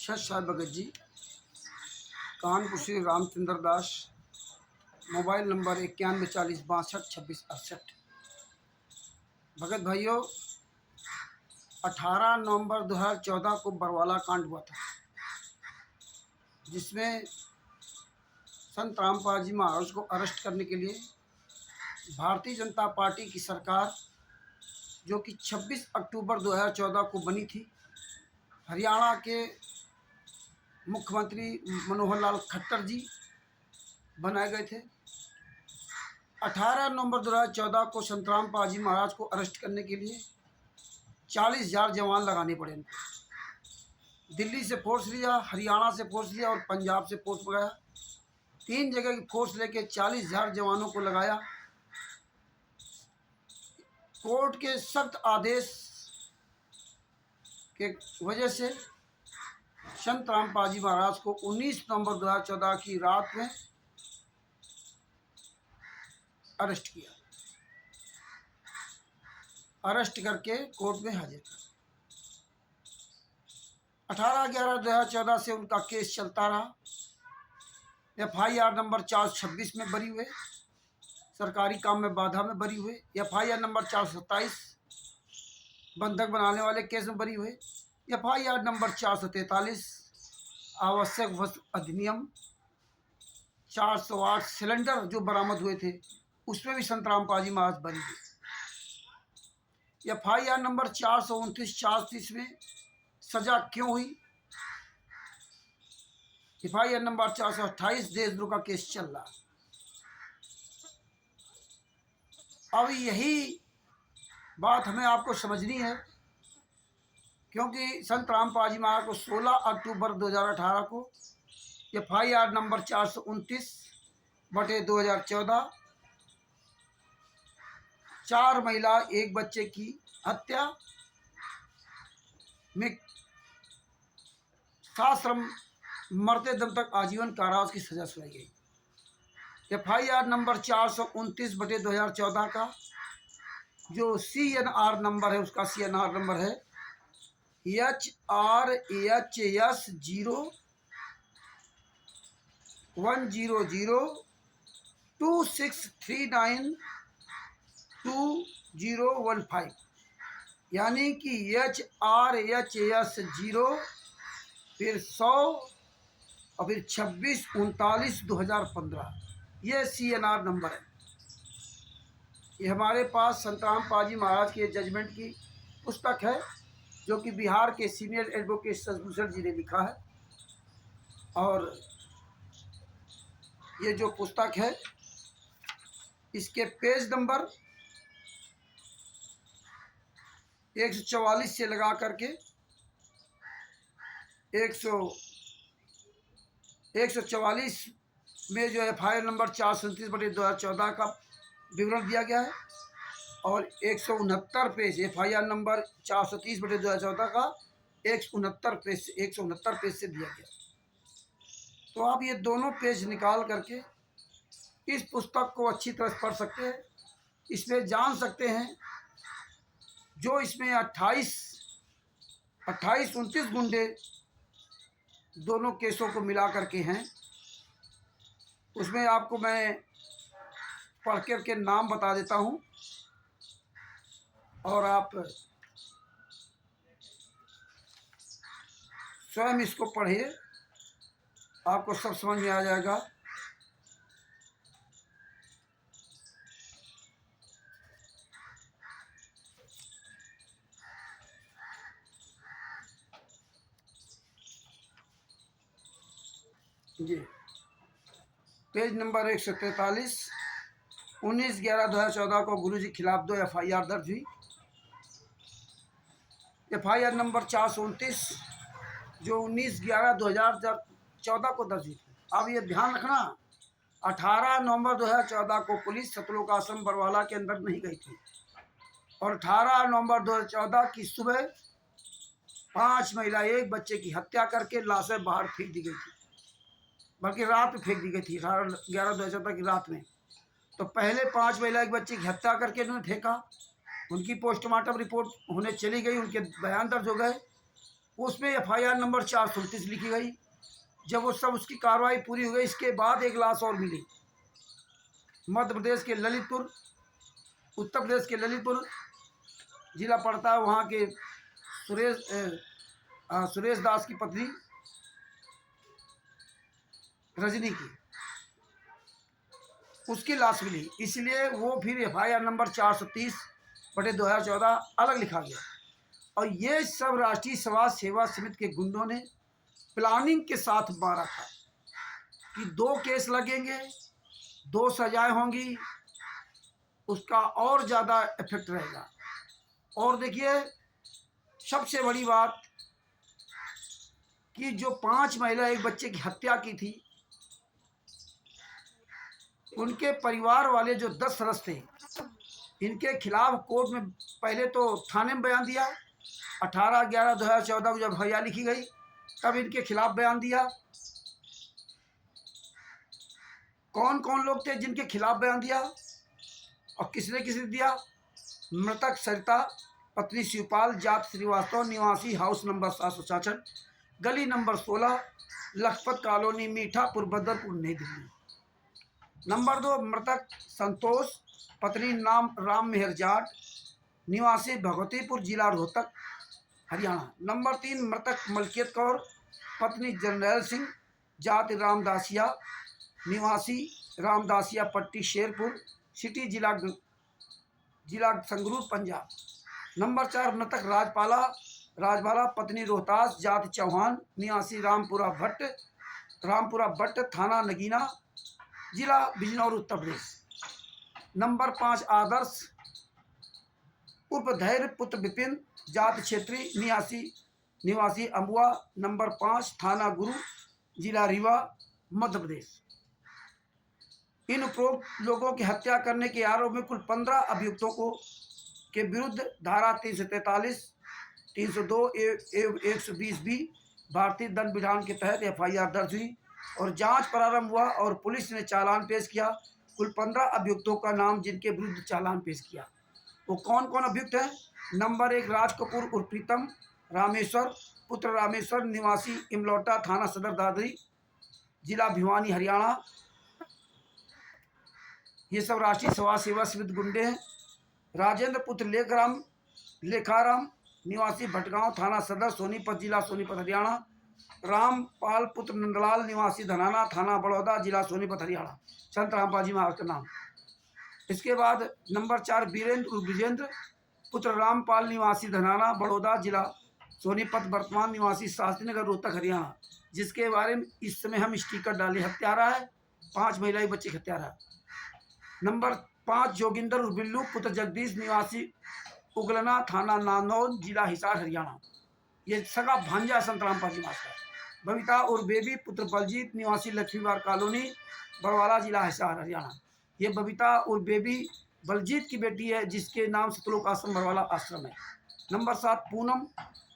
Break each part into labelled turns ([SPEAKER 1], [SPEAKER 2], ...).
[SPEAKER 1] सत साहब भगत जी, कानपुर श्री रामचंद्र दास, mobile number 9140622668। भगत भाइयों, 18 नवंबर 2014 को बरवाला कांड हुआ था, जिसमें संत रामपाल जी महाराज को अरेस्ट करने के लिए भारतीय जनता पार्टी की सरकार, जो कि 26 अक्टूबर 2014 को बनी थी, हरियाणा के मुख्यमंत्री मनोहर लाल खट्टर जी बनाए गए थे। 18 नवंबर 2014 को संत रामपाल जी महाराज को अरेस्ट करने के लिए 40,000 जवान लगाने पड़े। दिल्ली से फोर्स लिया, हरियाणा से फोर्स लिया और पंजाब से फोर्स लगाया। 3 जगह की फोर्स लेके 40,000 जवानों को लगाया। कोर्ट के सख्त आदेश के वजह से संत रामपाल जी महाराज को 19 नवंबर 2014 की रात में अरेस्ट किया। अरेस्ट करके कोर्ट में हाजिर किया। 18/11/2014 से उनका केस चलता रहा। FIR नंबर 426 में बरी हुए, सरकारी काम में बाधा में बरी हुए। FIR नंबर 427 बंधक बनाने वाले केस में बरी हुए। FIR नंबर 443 आवश्यक वस्तु अधिनियम, 408 सिलेंडर जो बरामद हुए थे उसमें भी संत रामपाल जी महाराज बरी हुए। FIR नंबर 429 430 में सजा क्यों हुई? FIR नंबर 428 देशद्रोह का केस चल रहा। अब यही बात हमें आपको समझनी है, क्योंकि संत रामपाल जी महाराज को 16 अक्टूबर 2018 को FIR नंबर 429/2014 4 महिला 1 बच्चे की हत्या में साश्रम मरते दम तक आजीवन कारावास की सजा सुनाई गई। FIR नंबर 429/2014 का जो CNR नंबर है, उसका CNR नंबर है HRHS 010026392015, यानी कि HRHS 0 फिर 100 और फिर 26/39/2015, ये CNR नंबर है। ये हमारे पास संत रामपाल जी महाराज के जजमेंट की पुस्तक है, जो कि बिहार के सीनियर एडवोकेट शशिभूषण जी ने लिखा है। और ये जो पुस्तक है, इसके पेज नंबर 144 से लगा करके 144 में जो FIR नंबर 437/2014 का विवरण दिया गया है, और 169 पेज FIR नंबर 430/2014 का 169 पेज से दिया गया। तो आप ये दोनों पेज निकाल करके इस पुस्तक को अच्छी तरह पढ़ सकते हैं। इसमें जान सकते हैं जो इसमें 28-29 गुंडे दोनों केसों को मिला करके हैं। उसमें आपको मैं पढ़ करके नाम बता देता हूँ, और आप स्वयं इसको पढ़िए, आपको सब समझ में आ जाएगा। जी, पेज नंबर 143, 19/11/2014 को गुरु जी खिलाफ 2 FIR दर्ज हुई। FIR नंबर 429 जो 19/11/2014 को दर्ज हुई। अब ये ध्यान रखना, 18 नवंबर 2014 को पुलिस सतलोक आश्रम बरवाला के अंदर नहीं गई थी, और 18 नवंबर 2014 की सुबह 5 महिला 1 बच्चे की हत्या करके लाशें बाहर फेंक दी गई थी, बल्कि रात में फेंक दी गई थी 18/11/2014 की रात में। तो पहले 5 महिला 1 बच्चे की हत्या करके उन्होंने फेंका, उनकी पोस्टमार्टम रिपोर्ट होने चली गई, उनके बयान दर्ज हो गए। उसमें FIR नंबर 429 लिखी गई। जब वो सब उसकी कार्रवाई पूरी हो गई, इसके बाद एक लाश और मिली मध्य प्रदेश के ललितपुर, उत्तर प्रदेश के ललितपुर जिला पड़ता है, वहाँ के सुरेश दास की पत्नी रजनी की, उसकी लाश मिली। इसलिए वो फिर FIR नंबर 430/2014 अलग लिखा गया। और ये सब राष्ट्रीय समाज सेवा समिति के गुंडों ने प्लानिंग के साथ मारा था कि 2 केस लगेंगे, 2 सजाएं होंगी, उसका और ज़्यादा इफेक्ट रहेगा। और देखिए, सबसे बड़ी बात कि जो 5 महिला एक बच्चे की हत्या की थी, उनके परिवार वाले जो 10 सदस्य थे, इनके खिलाफ कोर्ट में पहले तो थाने में बयान दिया। 18/11/2014 को जब FIR लिखी गई, तब इनके खिलाफ बयान दिया। कौन कौन लोग थे जिनके खिलाफ बयान दिया और किसने किसने दिया? मृतक सरिता, पत्नी शिवपाल, जात श्रीवास्तव, निवासी हाउस नंबर 766, गली नंबर 16, लखपत कॉलोनी, मीठापुर, बदरपुर, नई दिल्ली। नंबर 2, मृतक संतोष, पत्नी नाम राम मेहर जाट, निवासी भगवतीपुर, जिला रोहतक, हरियाणा। नंबर 3, मृतक मलकियत कौर, पत्नी जरनैल सिंह, जात रामदासिया, निवासी रामदासिया पट्टी, शेरपुर सिटी, जिला संगरूर, पंजाब। नंबर 4, मृतक राजबाला, पत्नी रोहतास, जात चौहान, निवासी रामपुरा भट्ट, थाना नगीना, जिला बिजनौर, उत्तर प्रदेश। नंबर 5, आदर्श उर्फ धैर्य पुत्र विपिन, जात क्षेत्रीय, निवासी अम्बुआ, नंबर 5, थाना गुरु, जिला रीवा, मध्य प्रदेश। इन उपरोक्त लोगों की हत्या करने के आरोप में कुल 15 अभियुक्तों के विरुद्ध धारा 343, 302 एवं 120B भारतीय दंड विधान के तहत FIR दर्ज हुई और जांच प्रारंभ हुआ और पुलिस ने चालान पेश किया। कुल 15 अभियुक्तों का नाम जिनके विरुद्ध चालान पेश किया, वो कौन कौन अभियुक्त हैं? नंबर 1, राज कपूर उर्फ प्रीतम, रामेश्वर, पुत्र रामेश्वर, निवासी इमलौटा, थाना सदर दादरी, जिला भिवानी, हरियाणा। ये सब राष्ट्रीय समाज सेवा समिति गुंडे हैं। राजेंद्र पुत्र लेखाराम, निवासी भटगांव, थाना सदर सोनीपत, जिला सोनीपत, हरियाणा। रामपाल पुत्र नंदलाल, निवासी धनाना, थाना बड़ौदा, जिला सोनीपत, हरियाणा। संत रामपाल जी महाराज का नाम। इसके बाद नंबर 4, विजेंद्र पुत्र रामपाल, निवासी धनाना, बड़ौदा, जिला सोनीपत, वर्तमान निवासी शास्त्री नगर, रोहतक, हरियाणा, जिसके बारे में इस समय हम स्टिकर डाले। हत्यारा है, 5 महिला बच्चे की हत्यारा। नंबर 5, जोगिंदर उर्फ बिल्लू, पुत्र जगदीश, निवासी उगलना, थाना नांदौद, जिला हिसार, हरियाणा। ये सगा भांजा संत रामपाल जी महाराज का। बबीता उर्फ बेबी, पुत्र बलजीत, निवासी लक्ष्मीवार कॉलोनी, बड़वाला, जिला हिसार, हरियाणा। ये बबीता उर्फ बेबी बलजीत की बेटी है, जिसके नाम सतलोक आश्रम बड़वाला आश्रम है। नंबर 7, पूनम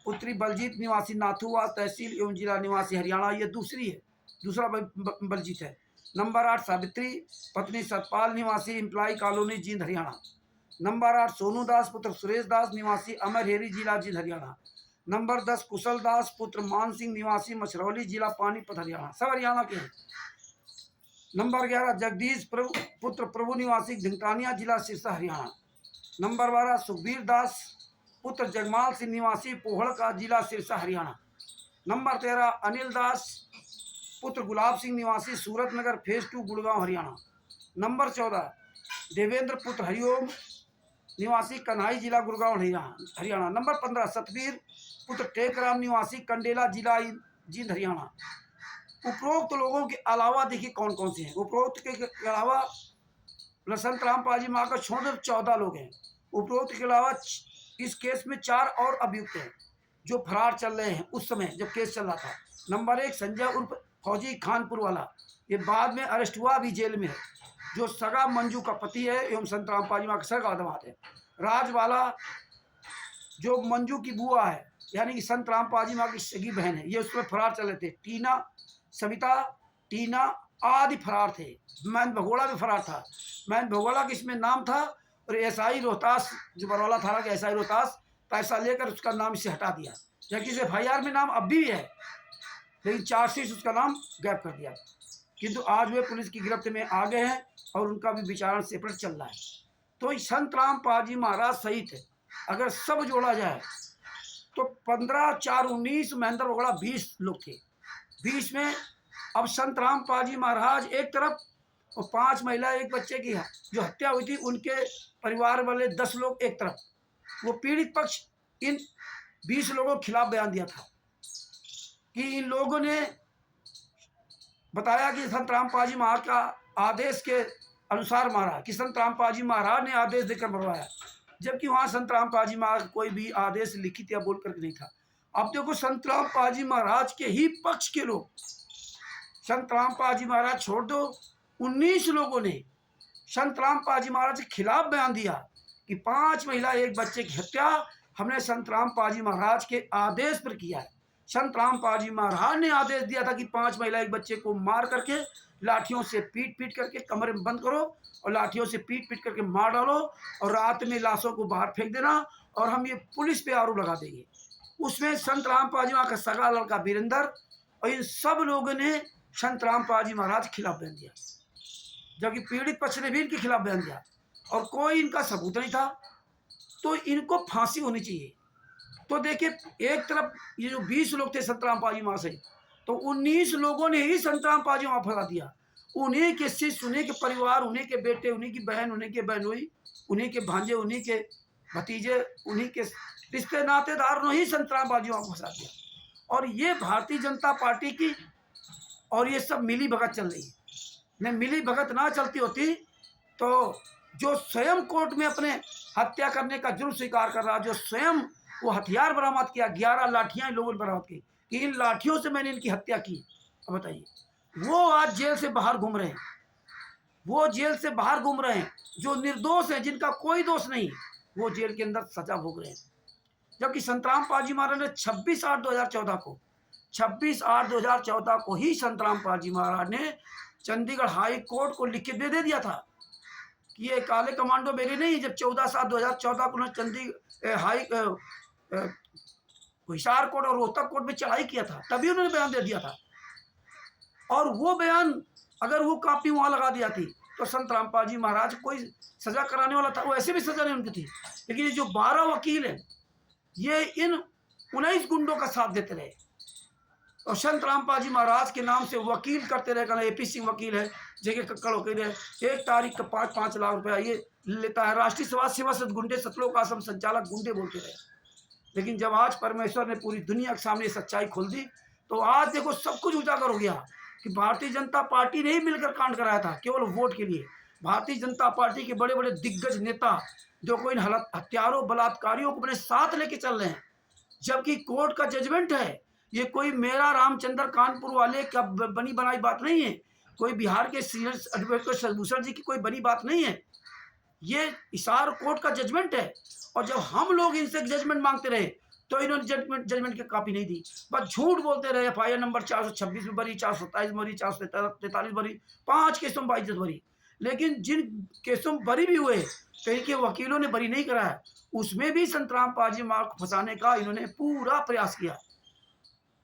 [SPEAKER 1] पुत्री बलजीत, निवासी नाथुआ, तहसील एवं जिला, निवासी हरियाणा। ये दूसरा बलजीत है। नंबर 8, सावित्री, पत्नी सतपाल, निवासी employee colony, Jind, Haryana. Number 8, Sonu Das, पुत्र सुरेश दास, निवासी अमरहेरी, जिला जींद, हरियाणा। नंबर 10, कुशल दास, पुत्र मान सिंह, निवासी मछरौली, जिला पानीपत, हरियाणा। सब हरियाणा के हैं। नंबर 11, जगदीश पुत्र प्रभु, निवासी धिंगटानिया, जिला सिरसा, हरियाणा। नंबर 12, सुखबीर दास, पुत्र जगमाल सिंह, निवासी पोहड़ का, जिला सिरसा, हरियाणा। नंबर 13, अनिल दास, पुत्र गुलाब सिंह, निवासी सूरत नगर, फेज 2, गुड़गांव, हरियाणा। नंबर 14, देवेंद्र पुत्र हरिओम, निवासी कन्हाई, जिला गुड़गांव, हरियाणा। नंबर 15, सतवीर पुत्र टेकराम, निवासी कंडेला, जिला जींद, हरियाणा। उपरोक्त लोगों के अलावा देखिए कौन कौन से हैं। उपरोक्त के अलावा संत रामपाल जी महाराज का छोड़ 14 लोग हैं। उपरोक्त के अलावा इस केस में 4 और अभियुक्त हैं जो फरार चल रहे हैं उस समय जब केस चल रहा था। नंबर 1, संजय उर्फ फौजी, खानपुर वाला, ये बाद में अरेस्ट हुआ, अभी जेल में है, जो सगा मंजू का पति है एवं संत रामपाल जी महाराज का सगा दामाद है। राजवाला जो मंजू की बुआ है, यानी कि संत रामपाल जी महाराज की सगी बहन है, ये उसमें फरार चल रहे थे। टीना, सविता, टीना आदि फरार थे। मैन भगोड़ा भी फरार था। मैन भगोड़ा का इसमें नाम था। और SI रोहतास, जो बरौला थाना के SI रोहतास, पैसा लेकर उसका नाम से हटा दिया, जबकि इस FIR में नाम अब भी है, लेकिन चार्जशीट से उसका नाम गायब कर दिया। किंतु आज वे पुलिस की गिरफ्त में आ गए हैं और उनका भी विचारण सेपरेट चल रहा है। तो संत रामपाल जी महाराज सहित अगर सब जोड़ा जाए तो 15, 4, 19, महेंद्र वगड़ा 20 लोग थे। 20 में अब संत रामपाल जी महाराज एक तरफ और 5 महिला, एक बच्चे की जो हत्या हुई थी उनके परिवार वाले 10 लोग एक तरफ। वो पीड़ित पक्ष इन 20 लोगों के खिलाफ बयान दिया था कि इन लोगों ने बताया कि संत रामपाल जी महाराज का आदेश के अनुसार मारा, कि संत रामपाल जी महाराज ने आदेश देकर मरवाया, जबकि वहाँ संत रामपाल जी महाराज कोई भी आदेश लिखित या बोल करके नहीं था। अब देखो संत रामपाल जी महाराज के ही पक्ष के लोग, संत रामपाल जी महाराज छोड़ दो, 19 लोगों ने संत रामपाल जी महाराज के खिलाफ बयान दिया कि 5 महिला, एक बच्चे की हत्या हमने संत रामपाल जी महाराज के आदेश पर किया है। संत रामपाल जी महाराज ने आदेश दिया था कि 5 महिला, एक बच्चे को मार करके लाठियों से पीट करके कमरे में बंद करो और लाठियों से पीट करके मार डालो और रात में लाशों को बाहर फेंक देना और हम ये पुलिस पे आरोप लगा देंगे। उसमें संत रामपाल जी महाराज का सगा लड़का वीरेंद्र और इन सब लोगों ने संत रामपाल जी महाराज के खिलाफ बयान दिया, जबकि पीड़ित पक्ष ने भी इनके खिलाफ बयान दिया और कोई इनका सबूत नहीं था। तो इनको फांसी होनी चाहिए। तो देखिए, एक तरफ ये जो 20 लोग थे संत रामपाल जी महाराज से, तो 19 लोगों ने ही संत रामपाल जी वहाँ फंसा दिया। उन्हीं के शिष्य, उन्हीं के परिवार, उन्हीं के बेटे, उन्हीं की बहन, उन्हीं के बहनोई, उन्हीं के भांजे, उन्हीं के भतीजे, उन्हीं के रिश्ते नातेदार ने ही संत रामपाल जी वहाँ फंसा दिया। और ये भारतीय जनता पार्टी की और ये सब मिली भगत चल रही है। नहीं, मिली भगत ना चलती होती तो जो स्वयं कोर्ट में अपने हत्या करने का जुर्म स्वीकार कर रहा, जो स्वयं वो हथियार बरामद किया, 11 लाठियां लोगों ने बरामद की कि इन लाठियों से मैंने इनकी हत्या की, अब बताइए, वो आज जेल से बाहर घूम रहे हैं। वो जेल से बाहर घूम रहे हैं जो निर्दोष हैं, जिनका कोई दोष नहीं, वो जेल के अंदर सजा भोग रहे हैं। जबकि संत रामपाल जी महाराज ने 26/8/2014 को 26/8/2014 को ही संत रामपाल जी महाराज ने चंडीगढ़ हाई कोर्ट को लिख के दे दिया था कि ये काले कमांडो मेरे नहीं। जब 14/7/2014 को उन्होंने हिसार कोर्ट और रोहतक कोर्ट में चढ़ाई किया था, तभी उन्होंने बयान दे दिया था। और वो बयान अगर वो कापी वहां लगा दिया थी तो संत रामपाल जी महाराज कोई सजा कराने वाला था, वो ऐसे भी सजा नहीं उनकी थी। लेकिन ये जो 12 वकील हैं, ये इन 19 गुंडों का साथ देते रहे और संत रामपाल जी महाराज के नाम से वकील करते रहे। कहना AP सिंह वकील है, जगह कक्कड़ वकील है, 1 तारीख का 5-5 लाख रुपया ये लेता है। राष्ट्रीय समाज सेवा से गुंडे, सतलोक आश्रम संचालक गुंडे बोलते रहे। लेकिन जब आज परमेश्वर ने पूरी दुनिया के सामने सच्चाई खोल दी तो आज देखो सब कुछ उजागर हो गया कि भारतीय जनता पार्टी ने ही मिलकर कांड कराया था केवल वोट के लिए। भारतीय जनता पार्टी के बड़े बड़े दिग्गज नेता जो कोई हत्यारों, बलात्कारियों को अपने साथ लेके चल रहे हैं, जबकि कोर्ट का जजमेंट है। ये कोई मेरा रामचंद्र कानपुर वाले का बनी बनाई बात नहीं है, कोई बिहार के सीनियर एडवोकेट शशिभूषण जी की कोई बनी बात नहीं है, ये हिसार कोर्ट का जजमेंट है। और जब हम लोग इनसे जजमेंट मांगते रहे तो इन्होंने जजमेंट की कॉपी नहीं दी, बस झूठ बोलते रहे। FIR नंबर 426 में भरी, 427 में भरी, 443 भरी, 5 केसों में 22 भरी। लेकिन जिन केसों में बरी भी हुए तो इनके वकीलों ने बरी नहीं कराया, उसमें भी संत रामपाल जी महाराज को फंसाने का इन्होंने पूरा प्रयास किया,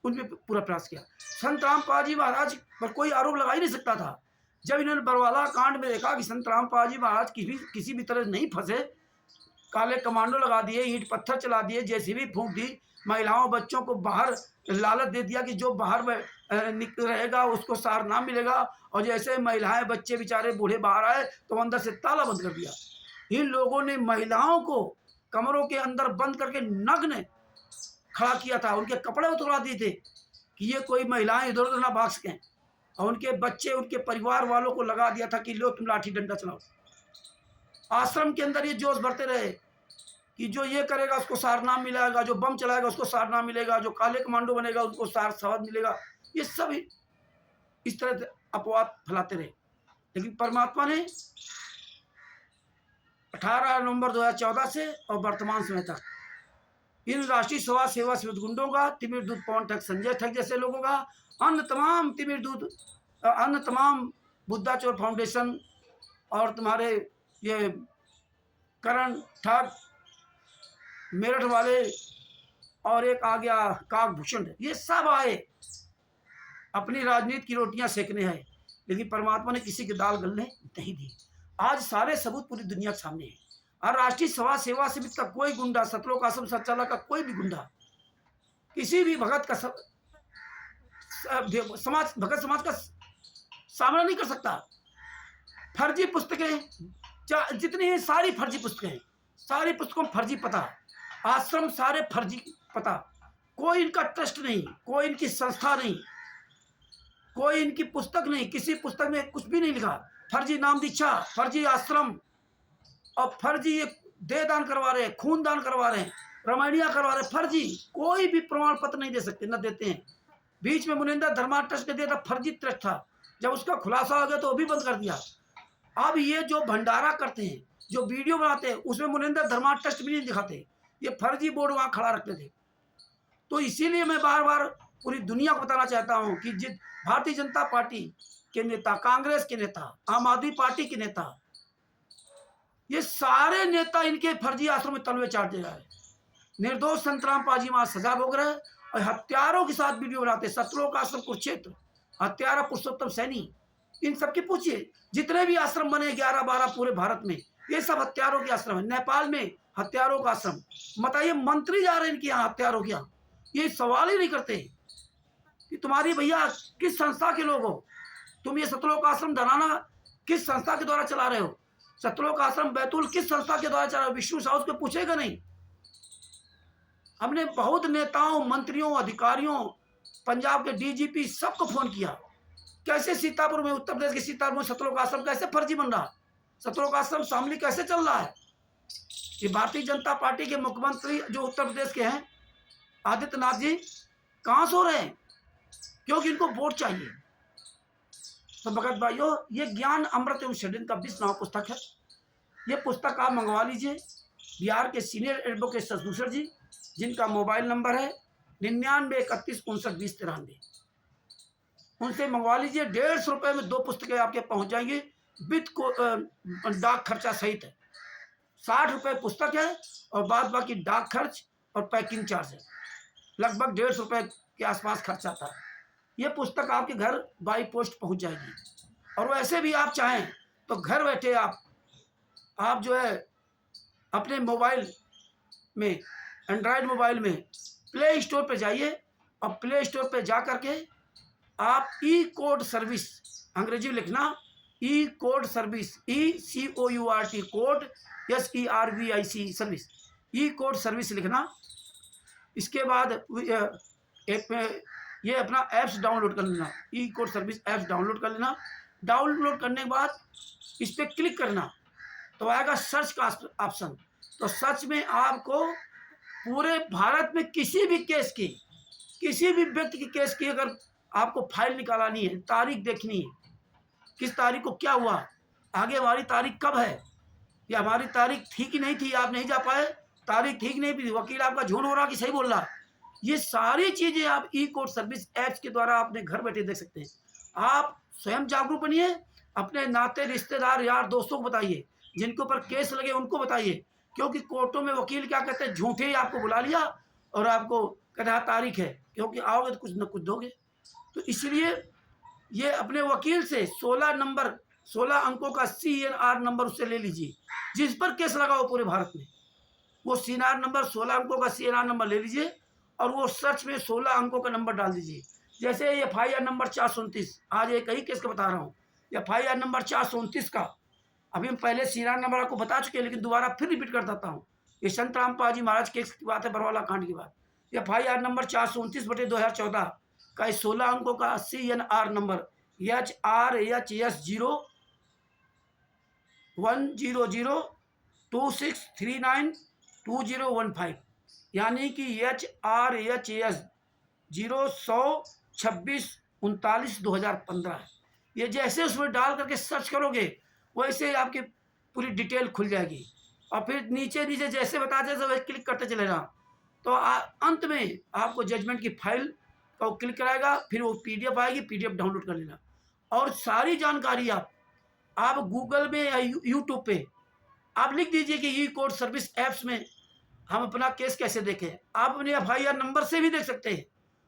[SPEAKER 1] उनमें पूरा प्रयास किया। संत रामपाल जी महाराज पर कोई आरोप लगा ही नहीं सकता था। जब इन्होंने बरवाला कांड में देखा कि संत रामपाल जी महाराज किसी भी तरह नहीं फंसे, काले कमांडो लगा दिए, ईंट पत्थर चला दिए, JCB फूंक दी, महिलाओं बच्चों को बाहर लालच दे दिया कि जो बाहर निकल रहेगा उसको सार ना मिलेगा, और जैसे महिलाएं बच्चे बेचारे बूढ़े बाहर आए तो अंदर से ताला बंद कर दिया। इन लोगों ने महिलाओं को कमरों के अंदर बंद करके नग्न खड़ा किया था, उनके कपड़े उतरवा दिए थे कि ये कोई महिलाएं इधर उधर ना भाग सकें, और उनके बच्चे, उनके परिवार वालों को लगा दिया था कि लो तुम लाठी डंडा चलाओ। आश्रम के अंदर ये जोश भरते रहे कि जो ये करेगा उसको सारनाम मिलेगा, जो बम चलाएगा उसको सारनाम मिलेगा, जो काले कमांडो बनेगा उसको सवाद मिलेगा। ये सब इस तरह से अपवाद फैलाते रहे। लेकिन परमात्मा ने 18 नवंबर 2014 से और वर्तमान समय तक इन राष्ट्रीय समाज सेवा से गुंडों का, तिमिर दूध पवन ठग, संजय ठग जैसे लोगों का, अन्य तमाम तिमिर दूध, अन्य तमाम बुद्धा चोर फाउंडेशन और तुम्हारे ये करण ठग मेरठ वाले, और एक आ गया काकभूषण, ये सब आए अपनी राजनीति की रोटियां सेकने हैं, लेकिन परमात्मा ने किसी की दाल गलने नहीं दी। आज सारे सबूत पूरी दुनिया के सामने है। और राष्ट्रीय सभा सेवा समिति का कोई गुंडा, सतलोक आश्रम संचालक का कोई भी गुंडा किसी भी भगत का भगत समाज का सामना नहीं कर सकता। फर्जी पुस्तकें जितनी हैं सारी फर्जी पुस्तकें हैं, सारी पुस्तकों में फर्जी पता, आश्रम सारे फर्जी पता, कोई इनका ट्रस्ट नहीं, कोई इनकी संस्था नहीं, कोई इनकी पुस्तक नहीं, किसी पुस्तक में कुछ भी नहीं लिखा। फर्जी नाम दीक्षा, फर्जी आश्रम, और फर्जी ये देह दान करवा रहे हैं, खून दान करवा रहे हैं, रामायणिया करवा रहे हैं, फर्जी। कोई भी प्रमाण पत्र नहीं दे सकते, न देते हैं। बीच में मुनिंदर धर्मा ट्रस्ट ने दिया था, फर्जी ट्रस्ट था, जब उसका खुलासा हो गया तो वो भी बंद कर दिया। अब ये जो भंडारा करते हैं, जो वीडियो बनाते हैं, उसमें मुनिंदर धर्मा ट्रस्ट भी नहीं दिखाते, ये फर्जी बोर्ड वहाँ खड़ा रखते थे। तो इसीलिए मैं बार बार पूरी दुनिया को बताना चाहता हूँ कि जिस भारतीय जनता पार्टी के नेता, कांग्रेस के नेता, आम आदमी पार्टी के नेता, ये सारे नेता इनके फर्जी आश्रम में तलवे चाट दे रहा है। निर्दोष संतराम पाजी वहां सजा भोग रहे हैं और हत्यारों के साथ वीडियो बनाते, सतलोक आश्रम कुरुक्षेत्र, हत्यारा पुरुषोत्तम सैनी, इन सबकी पूछिए, जितने भी आश्रम बने 11-12 पूरे भारत में, ये सब हत्यारों के आश्रम है। नेपाल में हत्यारों का आश्रम, बताइए मंत्री जा रहे हैं इनके यहाँ हत्यारों के यहाँ, ये सवाल ही नहीं करते कि तुम्हारी भैया किस संस्था के लोग हो, तुम ये सतलोक आश्रम धराना किस संस्था के द्वारा चला रहे हो, सतलोक आश्रम बैतूल किस संस्था के द्वारा चला रहे हो, विष्णु साहू को पूछेगा नहीं। हमने बहुत नेताओं, मंत्रियों, अधिकारियों, पंजाब के डीजीपी सबको फोन किया, कैसे सीतापुर में, उत्तर प्रदेश के सीतापुर में सतलोक आश्रम कैसे फर्जी बन रहा, सतलोक आश्रम शामली कैसे चल रहा है। कि भारतीय जनता पार्टी के मुख्यमंत्री जो उत्तर प्रदेश के हैं आदित्यनाथ जी कहाँ सो रहे हैं, क्योंकि इनको वोट चाहिए। तो भगत भाइयों, ये ज्ञान अमृत एवं षड्यंत्र का 20 नाम पुस्तक है। ये पुस्तक आप मंगवा लीजिए बिहार के सीनियर एडवोकेट शशभूषण जी, जिनका मोबाइल नंबर है 9931592093, उनसे मंगवा लीजिए। 150 रुपये में 2 पुस्तकें आपके पहुंच जाएंगी, विद को डाक खर्चा सहित है। 60 रुपये पुस्तक है और बाद बाकी डाक खर्च और पैकिंग चार्ज है, लगभग 150 रुपये के आसपास खर्च आता है। ये पुस्तक आपके घर बाई पोस्ट पहुंच जाएगी। और वैसे भी आप चाहें तो घर बैठे आप जो है अपने मोबाइल में, एंड्रॉयड मोबाइल में प्ले स्टोर पे जाइए और प्ले स्टोर पे जा करके आप ई कोड सर्विस, अंग्रेजी में लिखना ई कोड सर्विस, ECOURT कोड SERVIC service, e court service लिखना। इसके बाद ये अपना ऐप्स डाउनलोड कर लेना, e court service apps download कर लेना। डाउनलोड करने के बाद इस पर क्लिक करना तो आएगा सर्च का ऑप्शन। तो सर्च में आपको पूरे भारत में किसी भी केस की, किसी भी व्यक्ति के केस की अगर आपको फाइल निकालनी है, तारीख देखनी है, किस तारीख को क्या हुआ, आगे हमारी तारीख कब है, या हमारी तारीख ठीक ही नहीं थी, आप नहीं जा पाए, तारीख ठीक नहीं थी, वकील आपका झूठ हो रहा कि सही बोल रहा, ये सारी चीज़ें आप ई कोर्ट सर्विस ऐप्स के द्वारा अपने घर बैठे देख सकते हैं। आप स्वयं जागरूक बनिए, अपने नाते रिश्तेदार यार दोस्तों को बताइए, जिनके ऊपर केस लगे उनको बताइए, क्योंकि कोर्टों में वकील क्या कहते हैं, झूठे ही आपको बुला लिया और आपको कहते हैं तारीख है, क्योंकि आओगे तो कुछ न कुछ दोगे। तो इसलिए ये अपने वकील से 16 अंकों का CNR नंबर उससे ले लीजिए, जिस पर केस लगा हो पूरे भारत में, वो CNR नंबर 16 अंकों का CNR नंबर ले लीजिए और वो सर्च में 16 अंकों का नंबर डाल दीजिए। जैसे ये FIR नंबर 429, आज एक ही केस का बता रहा हूँ, या FIR नंबर 429 का, अभी हम पहले CNR नंबर आपको बता चुके हैं, लेकिन दोबारा फिर रिपीट कर देता हूँ। ये संत रामपाल जी महाराज केस की बात है, बरवाला कांड की बात। ये FIR नंबर 429/2014 का 16 अंकों का CNR नंबर HRHS0100263922015, यानी कि HRHS 0126392015 है। ये जैसे उसमें डाल करके सर्च करोगे वैसे आपकी पूरी डिटेल खुल जाएगी, और फिर नीचे नीचे जैसे बताते हैं वैसे क्लिक करते चले जाओ, तो अंत में आपको जजमेंट की फाइल का क्लिक कराएगा, फिर वो PDF आएगी, PDF डाउनलोड कर लेना। और सारी जानकारी आप गूगल में या यूट्यूब पे आप लिख दीजिए कि ई कोर्ट सर्विस ऐप्स में हम अपना केस कैसे देखें? आप अपने एफआईआर नंबर से भी देख सकते हैं,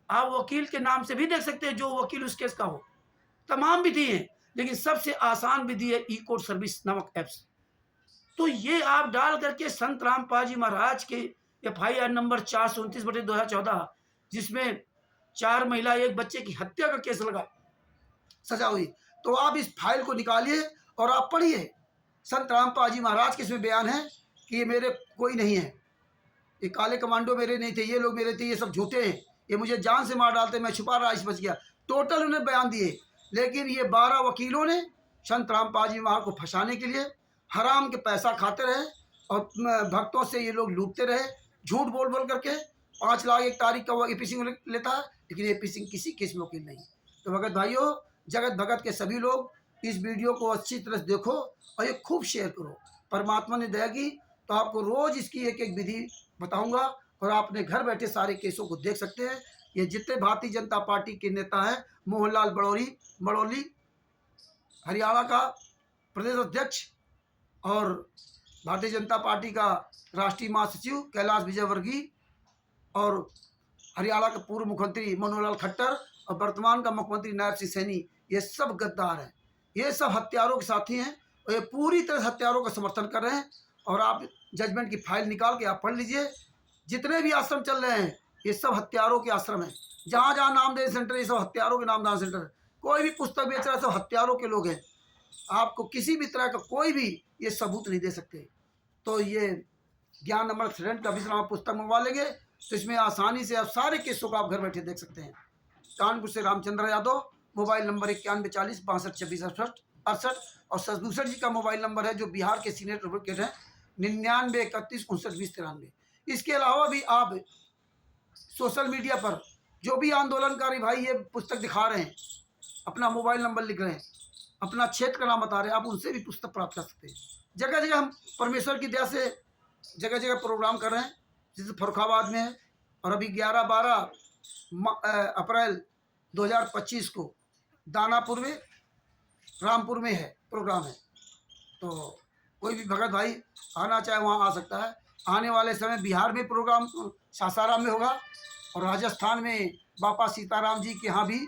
[SPEAKER 1] आप वकील के नाम से भी देख सकते हैं जो वकील उस केस का हो। तमाम विधि हैं, लेकिन सबसे आसान विधि है ई कोर्ट सर्विस नामक ऐप्स। तो ये आप डाल करके संत रामपाल जी महाराज के एफआईआर नंबर 429/2014, जिसमें 4 महिला 1 बच्चे की हत्या का केस लगा, सजा हुई, तो आप इस फाइल को निकालिए और आप पढ़िए। संत रामपाल जी महाराज के इसमें बयान है कि ये मेरे कोई नहीं है, ये काले कमांडो मेरे नहीं थे, ये लोग मेरे थे, ये सब झूठे हैं, ये मुझे जान से मार डालते, मैं छुपा रहा, इस बच गया। टोटल उन्हें बयान दिए, लेकिन ये 12 वकीलों ने संत रामपाल जी महाराज को फंसाने के लिए हराम के पैसा खाते रहे और भक्तों से ये लोग लूटते रहे, झूठ बोल बोल करके। 5 लाख एक तारीख का वो एपी सिंह लेता है, लेकिन एपी सिंह किसी केस में वकील नहीं। तो भगत भाइयों, जगत भगत के सभी लोग इस वीडियो को अच्छी तरह से देखो और ये खूब शेयर करो। परमात्मा ने दया की तो आपको रोज़ इसकी एक एक विधि बताऊंगा और आप अपने घर बैठे सारे केसों को देख सकते हैं। ये जितने भारतीय जनता पार्टी के नेता हैं, मोहनलाल बड़ौली हरियाणा का प्रदेश अध्यक्ष और भारतीय जनता पार्टी का राष्ट्रीय महासचिव कैलाश विजयवर्गीय और हरियाणा के पूर्व मुख्यमंत्री मनोहर लाल खट्टर और वर्तमान का मुख्यमंत्री नायब सिंह सैनी, ये सब गद्दार हैं, ये सब हत्यारों के साथी हैं और ये पूरी तरह हत्यारों का समर्थन कर रहे हैं। और आप जजमेंट की फाइल निकाल के आप पढ़ लीजिए, जितने भी आश्रम चल रहे हैं ये सब हत्यारों के आश्रम हैं। जहाँ जहाँ नामदान सेंटर, ये सब हत्यारों के नामदान सेंटर। कोई भी पुस्तक बेच रहा है सब हत्यारों के लोग हैं। आपको किसी भी तरह का कोई भी ये सबूत नहीं दे सकते। तो ये ज्ञान अमृत शरण का विश्राम पुस्तक मंगवा लेंगे तो इसमें आसानी से आप सारे केसों को आप घर बैठे देख सकते हैं। कानपुर से रामचंद्र यादव, मोबाइल नंबर 9140 62 26 68। और सदूसर जी का मोबाइल नंबर है जो बिहार के सीनियर एडवोकेट हैं, 99 31 59 20 93। इसके अलावा भी आप सोशल मीडिया पर जो भी आंदोलनकारी भाई ये पुस्तक दिखा रहे हैं, अपना मोबाइल नंबर लिख रहे हैं, अपना क्षेत्र का नाम बता रहे हैं, आप उनसे भी पुस्तक प्राप्त कर सकते हैं। जगह जगह हम परमेश्वर की दया से जगह जगह प्रोग्राम कर रहे हैं, जैसे फर्रुखाबाद में है और अभी 11-12 अप्रैल 2025 को दानापुर में, रामपुर में है प्रोग्राम है। तो कोई भी भगत भाई आना चाहे वहाँ आ सकता है। आने वाले समय बिहार में प्रोग्राम सासाराम में होगा और राजस्थान में बापा सीताराम जी के यहाँ भी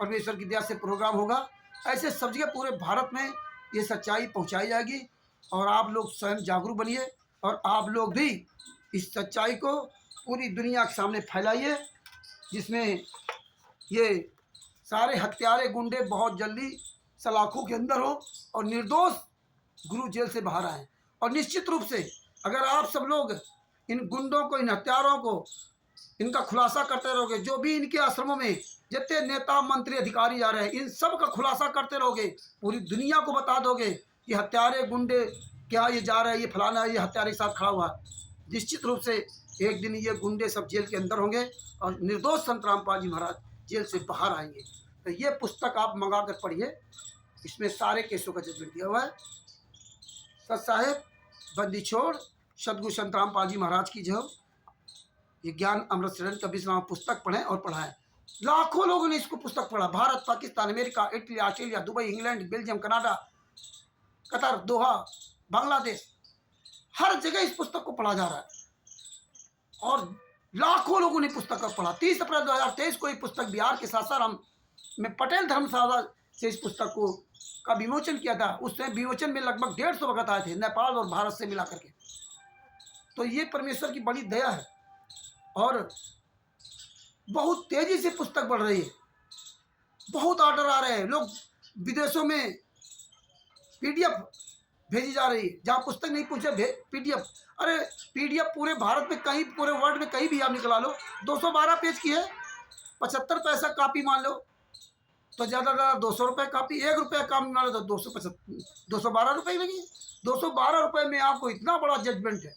[SPEAKER 1] परमेश्वर की दया से प्रोग्राम होगा। ऐसे सब जगह पूरे भारत में ये सच्चाई पहुँचाई जाएगी और आप लोग स्वयं जागरूक बनिए और आप लोग भी इस सच्चाई को पूरी दुनिया के सामने फैलाइए, जिसमें ये सारे हत्यारे गुंडे बहुत जल्दी सलाखों के अंदर हो और निर्दोष गुरु जेल से बाहर आए। और निश्चित रूप से अगर आप सब लोग इन गुंडों को, इन हत्यारों को, इनका खुलासा करते रहोगे, जो भी इनके आश्रमों में जितने नेता मंत्री अधिकारी जा रहे हैं, इन सब का खुलासा करते रहोगे, पूरी दुनिया को बता दोगे ये हत्यारे गुंडे क्या ये जा रहे हैं, ये फलाना ये हत्यारे के साथ खड़ा हुआ, निश्चित रूप से एक दिन ये गुंडे सब जेल के अंदर होंगे और निर्दोष संत रामपाल जी महाराज जेल से बाहर आएंगे। तो ये पुस्तक आप मंगा कर पढ़िए, इसमें सारे केसों का जजमेंट दिया हुआ है। सत साहेब बंदी छोड़ सदगुरु संत रामपाल जी महाराज की जो ये ज्ञान अमृत शरण का विश्राम पुस्तक पढ़ें और पढ़ाएं। लाखों लोगों ने इसको पुस्तक पढ़ा, Bharat, Pakistan, America, Italy, Australia, Dubai, England, Belgium, Canada, Qatar, Doha, Bangladesh, हर जगह इस पुस्तक को पढ़ा जा रहा है और लाखों लोगों ने पुस्तक को पढ़ा। 30 अप्रैल 2023 को ये पुस्तक बिहार के सासाराम में पटेल धर्मशाला से इस पुस्तक को का विमोचन किया था। उस समय विमोचन में लगभग 150 भगत आए थे, नेपाल और भारत से मिला करके। तो ये परमेश्वर की बड़ी दया है और बहुत तेजी से पुस्तक बढ़ रही है, बहुत ऑर्डर आ रहे हैं, लोग विदेशों में पीडीएफ भेजी जा रही है, जहाँ पुस्तक नहीं पहुँचे पीडीएफ। अरे पीडीएफ पूरे भारत में कहीं, पूरे वर्ल्ड में कहीं भी आप निकला लो, 212 पेज की है, 75 पैसा कापी मान लो तो ज़्यादा ज़्यादा 200 रुपये कापी, 1 रुपया काम मान लो तो 212 रुपये लगी। 212 रुपये में आपको इतना बड़ा जजमेंट है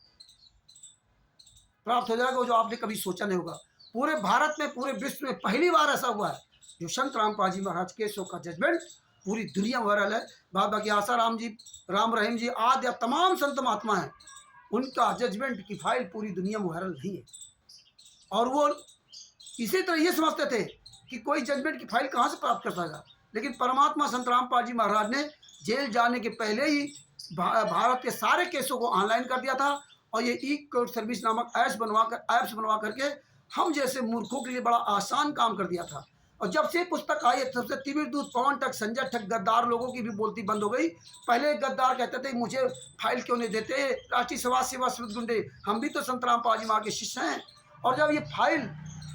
[SPEAKER 1] प्राप्त हो जाएगा जो आपने कभी सोचा नहीं होगा। पूरे भारत में, पूरे विश्व में पहली बार ऐसा हुआ है जो संत रामपाल जी महाराज केसों का जजमेंट पूरी दुनिया में वायरल है। बाद बाकी आसाराम जी, राम रहीम जी आदि तमाम संत महात्मा हैं, उनका जजमेंट की फाइल पूरी दुनिया में वायरल नहीं है। और वो इसी तरह ये समझते थे कि कोई जजमेंट की फाइल कहाँ से प्राप्त कर पाएगा, लेकिन परमात्मा संत रामपाल जी महाराज ने जेल जाने के पहले ही भारत के सारे केसों को ऑनलाइन कर दिया था और ये ई कोर्ट सर्विस नामक ऐप्स बनवा करके हम जैसे मूर्खों के लिए बड़ा आसान काम कर दिया था। और जब से पुस्तक आई है तब से तिमिरदूत, पवन ठग, संजय ठग, गद्दार लोगों की भी बोलती बंद हो गई। पहले गद्दार कहते थे मुझे फाइल क्यों नहीं देते, राष्ट्रीय समाज सेवा समिति गुंडे, हम भी तो संतराम पाजी माँ के शिष्य हैं। और जब ये फाइल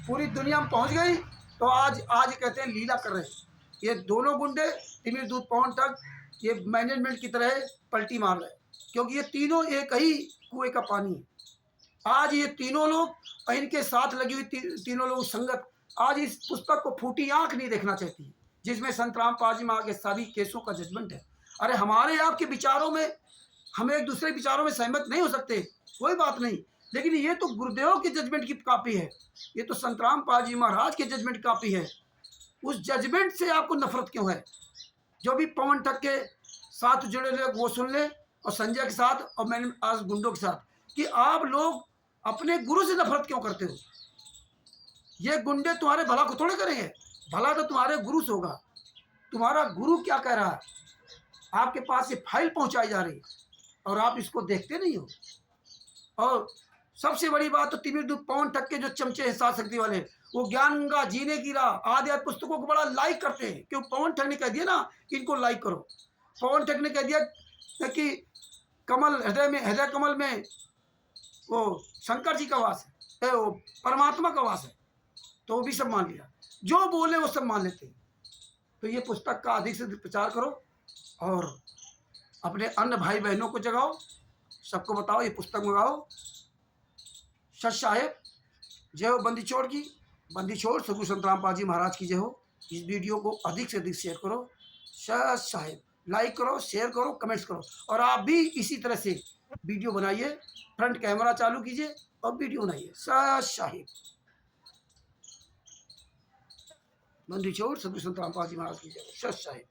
[SPEAKER 1] पूरी दुनिया में पहुंच गई तो आज कहते हैं लीला कर रहे हैं। ये दोनों गुंडे तिमिरदूत, पवन ठग, ये मैनेजमेंट की तरह पलटी मार रहे हैं, क्योंकि ये तीनों एक ही कुएं का पानी है। आज ये तीनों लोग और इनके साथ लगी हुई तीनों लोग संगत आज इस पुस्तक को फूटी आंख नहीं देखना चाहती, जिसमें संतराम पाजी माँ के सभी केसों का जजमेंट है। अरे हमारे आपके विचारों में, हम एक दूसरे विचारों में सहमत नहीं हो सकते, कोई बात नहीं, लेकिन ये तो गुरुदेव के जजमेंट की कॉपी है, ये तो संतराम पाजी महाराज के जजमेंट की कॉपी है। उस जजमेंट से आपको नफरत क्यों है? जो भी पवन ठग के साथ जुड़े लोग वो सुन ले, और संजय के साथ और मैंने आज गुंडों के साथ, कि आप लोग अपने गुरु से नफरत क्यों करते हो? ये गुंडे तुम्हारे भला को थोड़े करेंगे, भला तो तुम्हारे गुरु से होगा। तुम्हारा गुरु क्या कह रहा है? आपके पास ये फाइल पहुंचाई जा रही और आप इसको देखते नहीं हो। और सबसे बड़ी बात तो तिमिरदूत, पवन ठग के जो चमचे हैं सात शक्ति वाले, वो ज्ञान गंगा, जीने की राह आदि पुस्तकों को बड़ा लाइक करते हैं। क्यों? पवन ठग ने कह दिया ना कि इनको लाइक करो। पवन ठग ने कह दिया कि कमल हृदय कमल में वो शंकर जी का वास है, वो परमात्मा का वास है, तो वो भी सब मान लिया। जो बोले वो सब मान लेते हैं। तो ये पुस्तक का अधिक से अधिक प्रचार करो और अपने अन्य भाई बहनों को जगाओ, सबको बताओ ये पुस्तक मंगाओ। सच साहेब जय हो, बंदी छोड़ की, बंदी छोड़ सदगुरु संतराम पाजी महाराज की जय हो। इस वीडियो को अधिक से अधिक शेयर करो। सच साहेब लाइक करो, शेयर करो, कमेंट्स करो, और आप भी इसी तरह से वीडियो बनाइए, फ्रंट कैमरा चालू कीजिए और वीडियो बनाइए। सच साहेब बंदी छोड़ सदगुरु संतराम पाजी महाराज की जय हो। सच साहेब।